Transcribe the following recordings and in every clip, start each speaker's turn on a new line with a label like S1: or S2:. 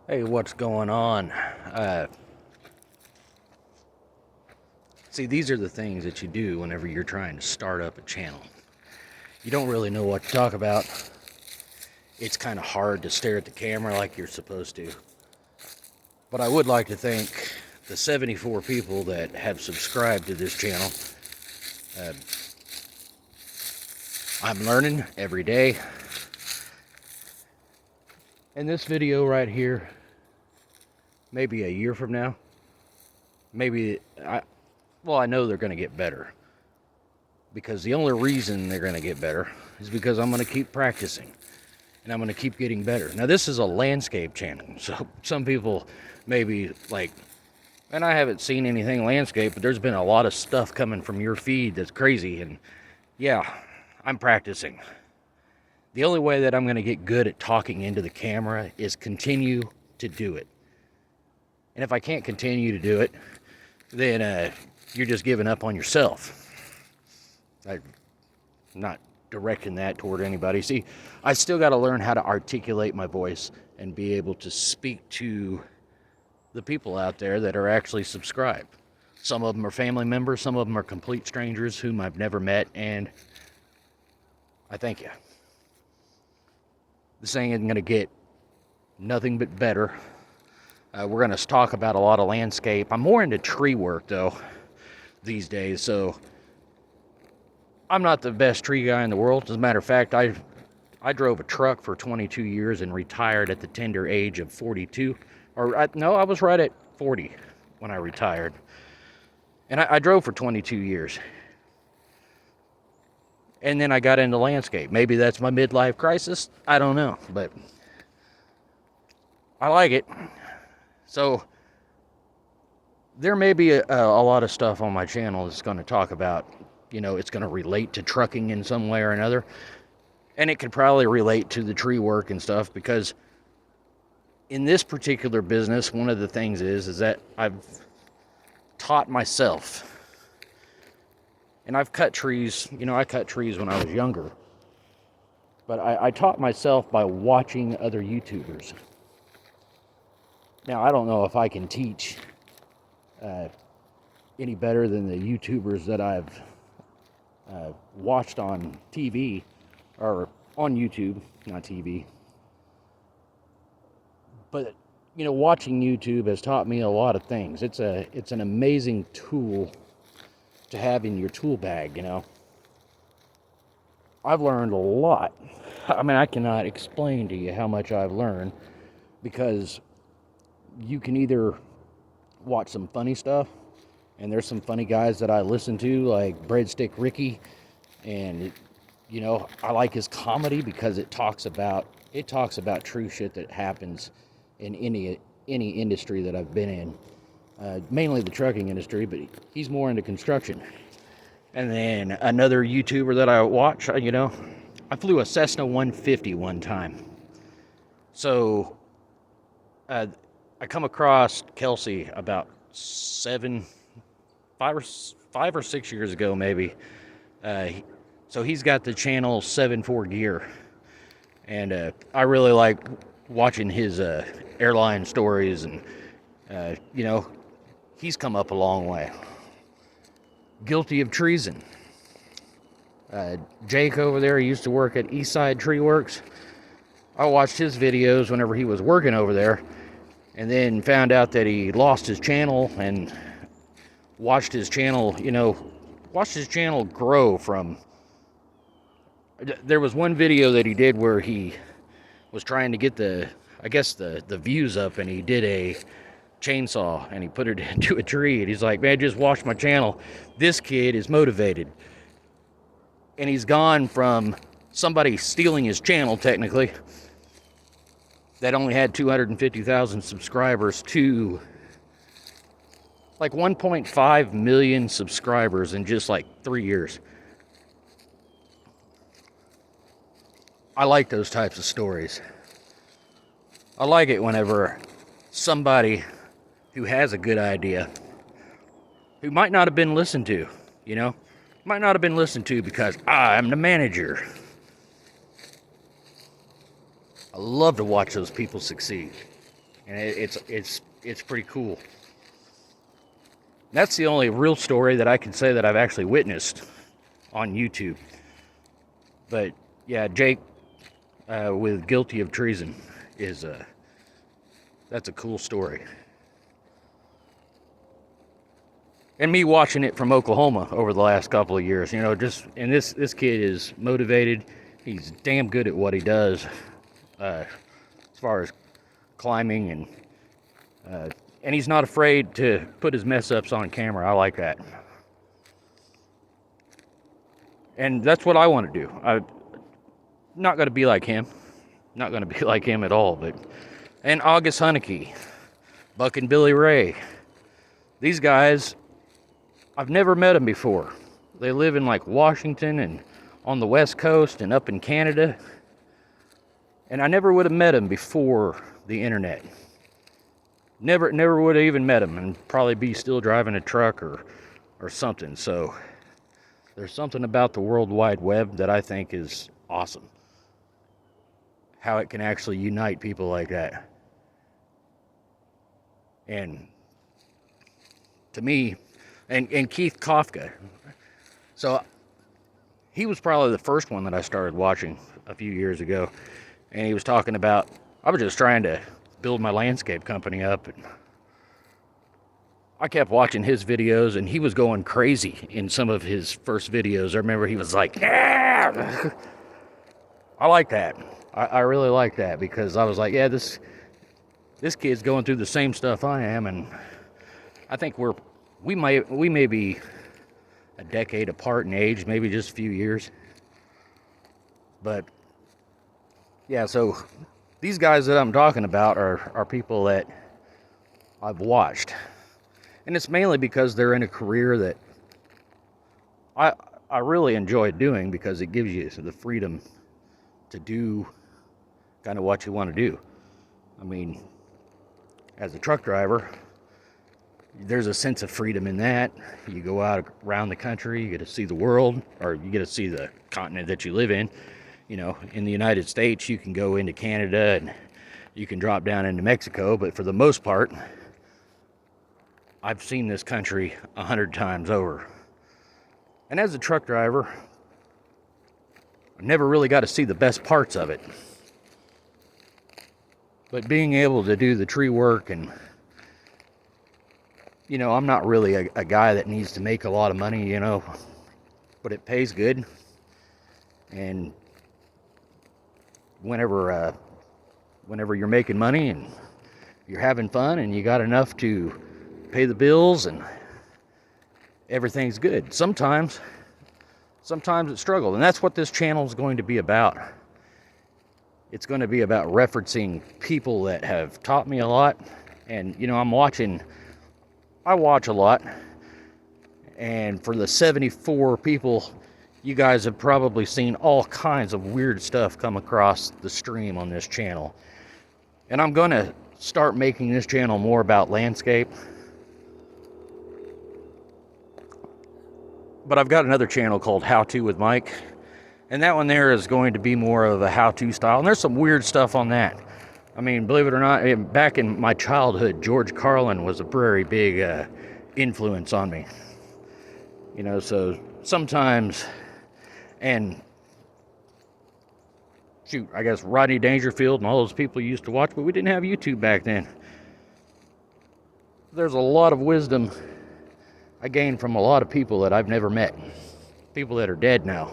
S1: Hey, what's going on? See, these are the things that you do whenever you're trying to start up a channel. You don't really know what to talk about. It's kind of hard to stare at the camera like you're supposed to. But I would like to thank the 74 people that have subscribed to this channel. Uh, I'm learning every day. And this video right here, maybe a year from now, I know they're going to get better. Because the only reason they're going to get better is because I'm going to keep practicing. And I'm going to keep getting better. Now, this is a landscape channel. So some people may be like, and I haven't seen anything landscape, but there's been a lot of stuff coming from your feed that's crazy. And yeah, I'm practicing. The only way that I'm going to get good at talking into the camera is continue to do it. And if I can't continue to do it, then you're just giving up on yourself. I'm not directing that toward anybody. See, I still got to learn how to articulate my voice and be able to speak to the people out there that are actually subscribed. Some of them are family members, some of them are complete strangers whom I've never met, and I thank you. This thing isn't going to get nothing but better. We're going to talk about a lot of landscape. I'm more into tree work, though, these days, so I'm not the best tree guy in the world. As a matter of fact, I drove a truck for 22 years and retired at the tender age of 42. I was right at 40 when I retired. And I drove for 22 years. And then I got into landscape. Maybe that's my midlife crisis. I don't know. But I like it. So there may be a lot of stuff on my channel that's going to talk about, it's going to relate to trucking in some way or another. And it could probably relate to the tree work and stuff, because in this particular business, one of the things is that I've taught myself. And I've cut trees, I cut trees when I was younger. But I taught myself by watching other YouTubers. Now, I don't know if I can teach any better than the YouTubers that I've watched on TV, or on YouTube, not TV. But, watching YouTube has taught me a lot of things. It's an amazing tool to have in your tool bag, I've learned a lot. I mean, I cannot explain to you how much I've learned, because you can either watch some funny stuff, and there's some funny guys that I listen to, like Breadstick Ricky, and I like his comedy because it talks about true shit that happens in any industry that I've been in, mainly the trucking industry, but he's more into construction. And then another YouTuber that I watch, I flew a Cessna 150 one time. So I come across Kelsey about 5 or 6 years ago, maybe. So he's got the channel 74 Gear, and I really like watching his airline stories, and he's come up a long way. Guilty of treason. Jake over there, he used to work at Eastside Tree Works. I watched his videos whenever he was working over there, and then found out that he lost his channel, and watched his channel grow from. There was one video that he did where he was trying to get the views up, and he did a chainsaw and he put it into a tree, and he's like, man, just watch my channel. This kid is motivated. And he's gone from somebody stealing his channel, technically, that only had 250,000 subscribers, to like 1.5 million subscribers in just like 3 years. I like those types of stories. I like it whenever somebody who has a good idea, who might not have been listened to, might not have been listened to because I'm the manager. I love to watch those people succeed. and it's pretty cool. That's the only real story that I can say that I've actually witnessed on YouTube. But yeah, Jake with Guilty of Treason is that's a cool story. And me watching it from Oklahoma over the last couple of years, you know, and this kid is motivated. He's damn good at what he does, as far as climbing, and he's not afraid to put his mess ups on camera. I like that, and that's what I want to do. I'm not going to be like him, not going to be like him at all. And August Hunneke, Buck and Billy Ray, these guys, I've never met them before. They live in like Washington and on the West Coast and up in Canada. And I never would have met them before the internet. Never would have even met them, and probably be still driving a truck or something. So there's something about the World Wide Web that I think is awesome. How it can actually unite people like that. And to me, and Keith Kafka. So he was probably the first one that I started watching a few years ago. And he was talking about, I was just trying to build my landscape company up. And I kept watching his videos, and he was going crazy in some of his first videos. I remember he was like, yeah! I like that. I really like that, because I was like, yeah, this kid's going through the same stuff I am, and I think we may be a decade apart in age, maybe just a few years. But yeah, so these guys that I'm talking about are people that I've watched. And it's mainly because they're in a career that I really enjoy doing, because it gives you the freedom to do kind of what you want to do. I mean, as a truck driver, there's a sense of freedom in that. You go out around the country, you get to see the world, or you get to see the continent that you live in. You know, in the United States, you can go into Canada and you can drop down into Mexico, but for the most part, I've seen this country 100 times over. And as a truck driver, I never really got to see the best parts of it. But being able to do the tree work, and you know, I'm not really a guy that needs to make a lot of money, you know, but it pays good. And whenever you're making money and you're having fun and you got enough to pay the bills and everything's good. Sometimes it's struggle, and that's what this channel is going to be about. It's going to be about referencing people that have taught me a lot. And you know, I watch a lot, and for the 74 people, you guys have probably seen all kinds of weird stuff come across the stream on this channel. And I'm going to start making this channel more about landscape. But I've got another channel called How To with Mike, and that one there is going to be more of a how-to style. And there's some weird stuff on that. I mean, believe it or not, back in my childhood, George Carlin was a very big influence on me. You know, so sometimes, and shoot, I guess Rodney Dangerfield and all those people used to watch, but we didn't have YouTube back then. There's a lot of wisdom I gained from a lot of people that I've never met. People that are dead now,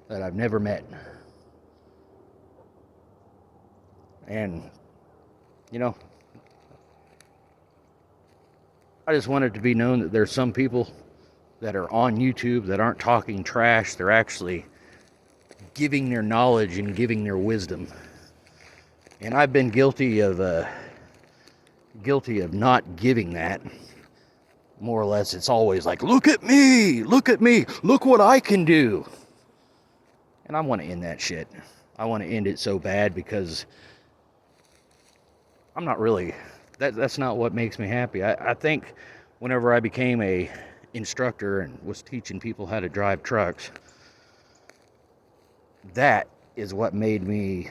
S1: that I've never met. And, you know, I just want it to be known that there's some people that are on YouTube that aren't talking trash. They're actually giving their knowledge and giving their wisdom. And I've been guilty of not giving that. More or less, it's always like, look at me, look what I can do. And I want to end that shit. I want to end it so bad, because I'm not really, that's not what makes me happy. I think whenever I became a instructor and was teaching people how to drive trucks, that is what made me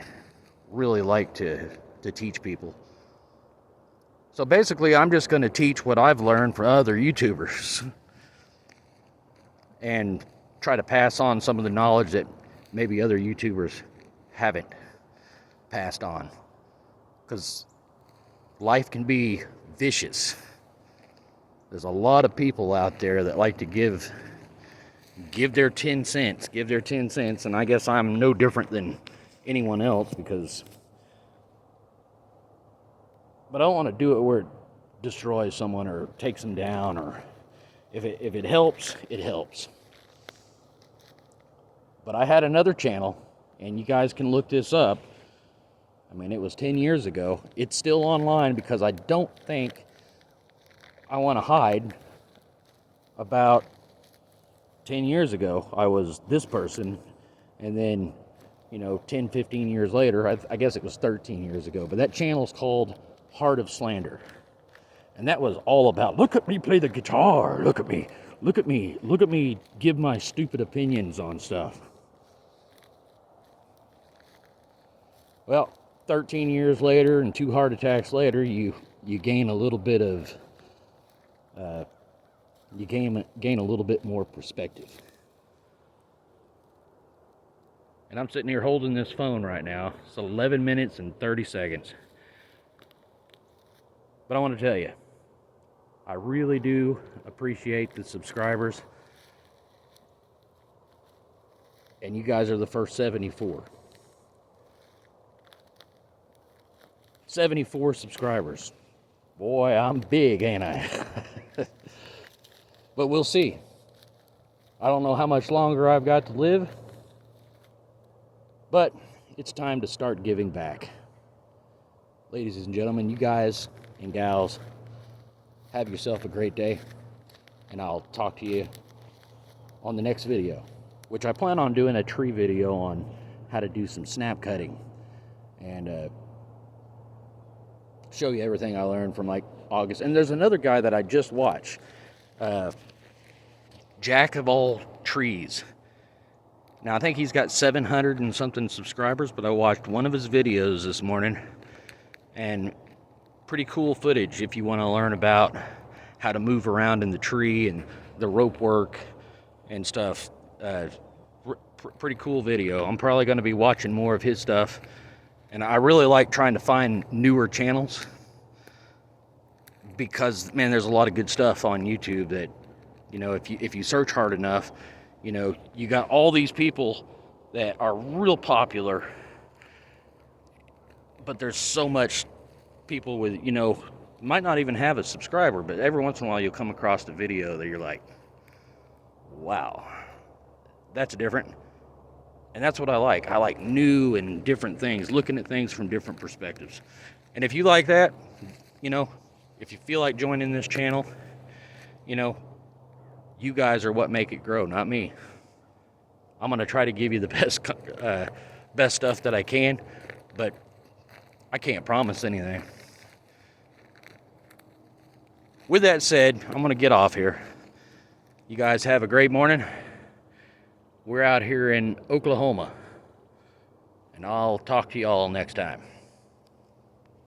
S1: really like to teach people. So basically, I'm just going to teach what I've learned from other YouTubers and try to pass on some of the knowledge that maybe other YouTubers haven't passed on. Because life can be vicious. There's a lot of people out there that like to give their 10 cents, and I guess I'm no different than anyone else, but I don't want to do it where it destroys someone or takes them down, or if it helps, it helps. But I had another channel, and you guys can look this up. I mean, it was 10 years ago. It's still online because I don't think I want to hide about 10 years ago. I was this person, and then, 10, 15 years later, I guess it was 13 years ago, but that channel's called Heart of Slander. And that was all about, look at me play the guitar, look at me give my stupid opinions on stuff. Well, 13 years later and 2 heart attacks later, you gain a little bit of, you gain a little bit more perspective. And I'm sitting here holding this phone right now. It's 11 minutes and 30 seconds. But I want to tell you, I really do appreciate the subscribers. And you guys are the first 74. 74 subscribers. Boy, I'm big, ain't I? But we'll see. I don't know how much longer I've got to live, but it's time to start giving back. Ladies and gentlemen, you guys and gals, have yourself a great day, and I'll talk to you on the next video, which I plan on doing a tree video on how to do some snap cutting and show you everything I learned from like August. And there's another guy that I just watched, Jack of All Trees. Now I think he's got 700 and something subscribers, but I watched one of his videos this morning, and pretty cool footage if you want to learn about how to move around in the tree and the rope work and stuff. Pretty cool video. I'm probably going to be watching more of his stuff. And I really like trying to find newer channels because, man, there's a lot of good stuff on YouTube that, if you search hard enough, you got all these people that are real popular, but there's so much people with, might not even have a subscriber, but every once in a while you'll come across a video that you're like, wow, that's different. And that's what I like. I like new and different things, looking at things from different perspectives. And if you like that, if you feel like joining this channel, you guys are what make it grow, not me. I'm going to try to give you the best stuff that I can, but I can't promise anything. With that said, I'm going to get off here. You guys have a great morning. We're out here in Oklahoma, and I'll talk to you all next time.